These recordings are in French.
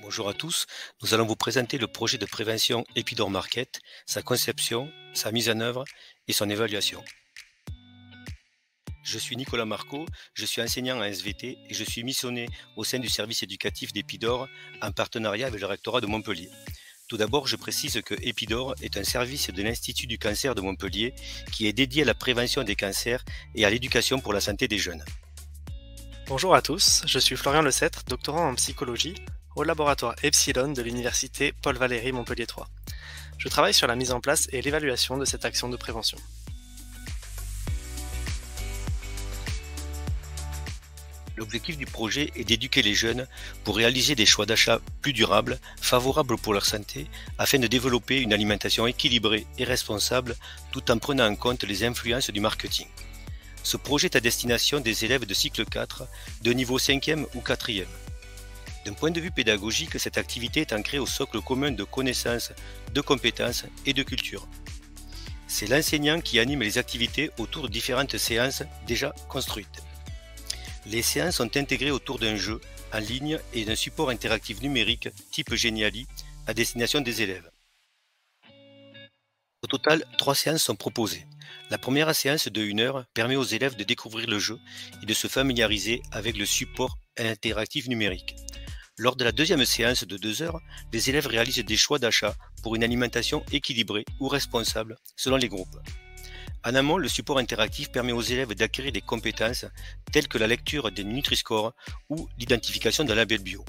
Bonjour à tous, nous allons vous présenter le projet de prévention Epidor Market, sa conception, sa mise en œuvre et son évaluation. Je suis Nicolas Marco, je suis enseignant en SVT et je suis missionné au sein du service éducatif d'Epidor en partenariat avec le rectorat de Montpellier. Tout d'abord, je précise que Epidor est un service de l'Institut du cancer de Montpellier qui est dédié à la prévention des cancers et à l'éducation pour la santé des jeunes. Bonjour à tous, je suis Florian Lecêtre, doctorant en psychologie au laboratoire Epsilon de l'université Paul Valéry Montpellier 3. Je travaille sur la mise en place et l'évaluation de cette action de prévention. L'objectif du projet est d'éduquer les jeunes pour réaliser des choix d'achat plus durables, favorables pour leur santé, afin de développer une alimentation équilibrée et responsable tout en prenant en compte les influences du marketing. Ce projet est à destination des élèves de cycle 4, de niveau 5e ou 4e. D'un point de vue pédagogique, cette activité est ancrée au socle commun de connaissances, de compétences et de culture. C'est l'enseignant qui anime les activités autour de différentes séances déjà construites. Les séances sont intégrées autour d'un jeu en ligne et d'un support interactif numérique type Geniali à destination des élèves. Au total, 3 séances sont proposées. La première séance de 1 heure permet aux élèves de découvrir le jeu et de se familiariser avec le support interactif numérique. Lors de la deuxième séance de 2 heures, les élèves réalisent des choix d'achat pour une alimentation équilibrée ou responsable selon les groupes. En amont, le support interactif permet aux élèves d'acquérir des compétences telles que la lecture des Nutri-Score ou l'identification d'un label bio.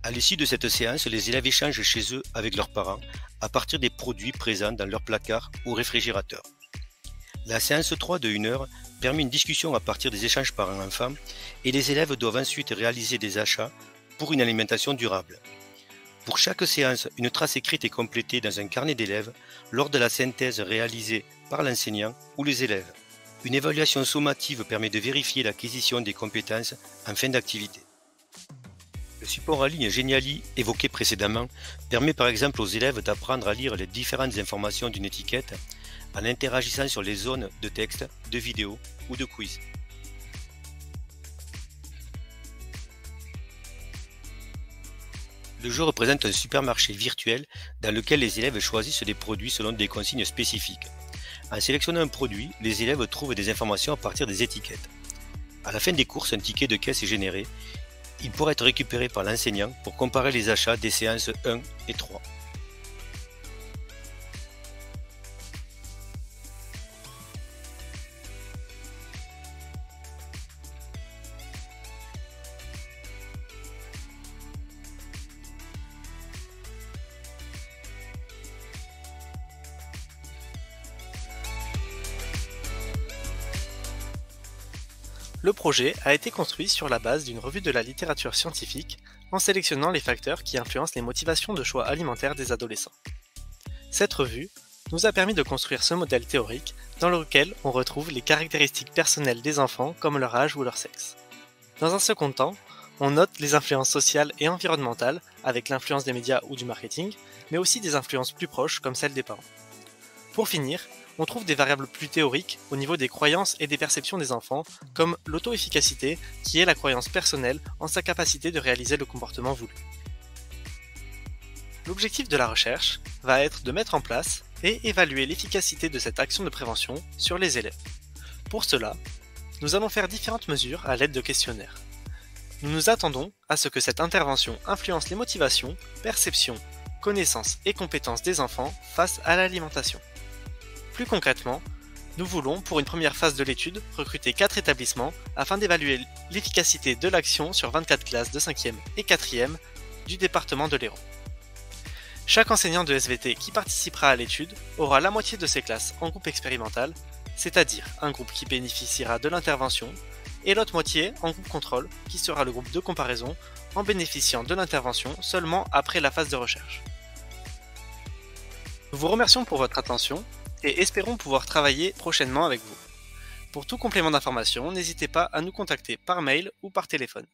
À l'issue de cette séance, les élèves échangent chez eux avec leurs parents à partir des produits présents dans leur placard ou réfrigérateur. La séance 3 de 1 heure permet une discussion à partir des échanges parents-enfants et les élèves doivent ensuite réaliser des achats pour une alimentation durable. Pour chaque séance, une trace écrite est complétée dans un carnet d'élèves lors de la synthèse réalisée par l'enseignant ou les élèves. Une évaluation sommative permet de vérifier l'acquisition des compétences en fin d'activité. Le support en ligne Geniali évoqué précédemment permet par exemple aux élèves d'apprendre à lire les différentes informations d'une étiquette en interagissant sur les zones de texte, de vidéo ou de quiz. Le jeu représente un supermarché virtuel dans lequel les élèves choisissent des produits selon des consignes spécifiques. En sélectionnant un produit, les élèves trouvent des informations à partir des étiquettes. À la fin des courses, un ticket de caisse est généré. Il pourra être récupéré par l'enseignant pour comparer les achats des séances 1 et 3. Le projet a été construit sur la base d'une revue de la littérature scientifique en sélectionnant les facteurs qui influencent les motivations de choix alimentaires des adolescents. Cette revue nous a permis de construire ce modèle théorique dans lequel on retrouve les caractéristiques personnelles des enfants comme leur âge ou leur sexe. Dans un second temps, on note les influences sociales et environnementales avec l'influence des médias ou du marketing, mais aussi des influences plus proches comme celles des parents. Pour finir, on trouve des variables plus théoriques au niveau des croyances et des perceptions des enfants, comme l'auto-efficacité, qui est la croyance personnelle en sa capacité de réaliser le comportement voulu. L'objectif de la recherche va être de mettre en place et évaluer l'efficacité de cette action de prévention sur les élèves. Pour cela, nous allons faire différentes mesures à l'aide de questionnaires. Nous nous attendons à ce que cette intervention influence les motivations, perceptions, connaissances et compétences des enfants face à l'alimentation. Plus concrètement, nous voulons, pour une première phase de l'étude, recruter 4 établissements afin d'évaluer l'efficacité de l'action sur 24 classes de 5e et 4e du département de l'Hérault. Chaque enseignant de SVT qui participera à l'étude aura la moitié de ses classes en groupe expérimental, c'est-à-dire un groupe qui bénéficiera de l'intervention, et l'autre moitié en groupe contrôle, qui sera le groupe de comparaison, en bénéficiant de l'intervention seulement après la phase de recherche. Nous vous remercions pour votre attention et espérons pouvoir travailler prochainement avec vous. Pour tout complément d'information, n'hésitez pas à nous contacter par mail ou par téléphone.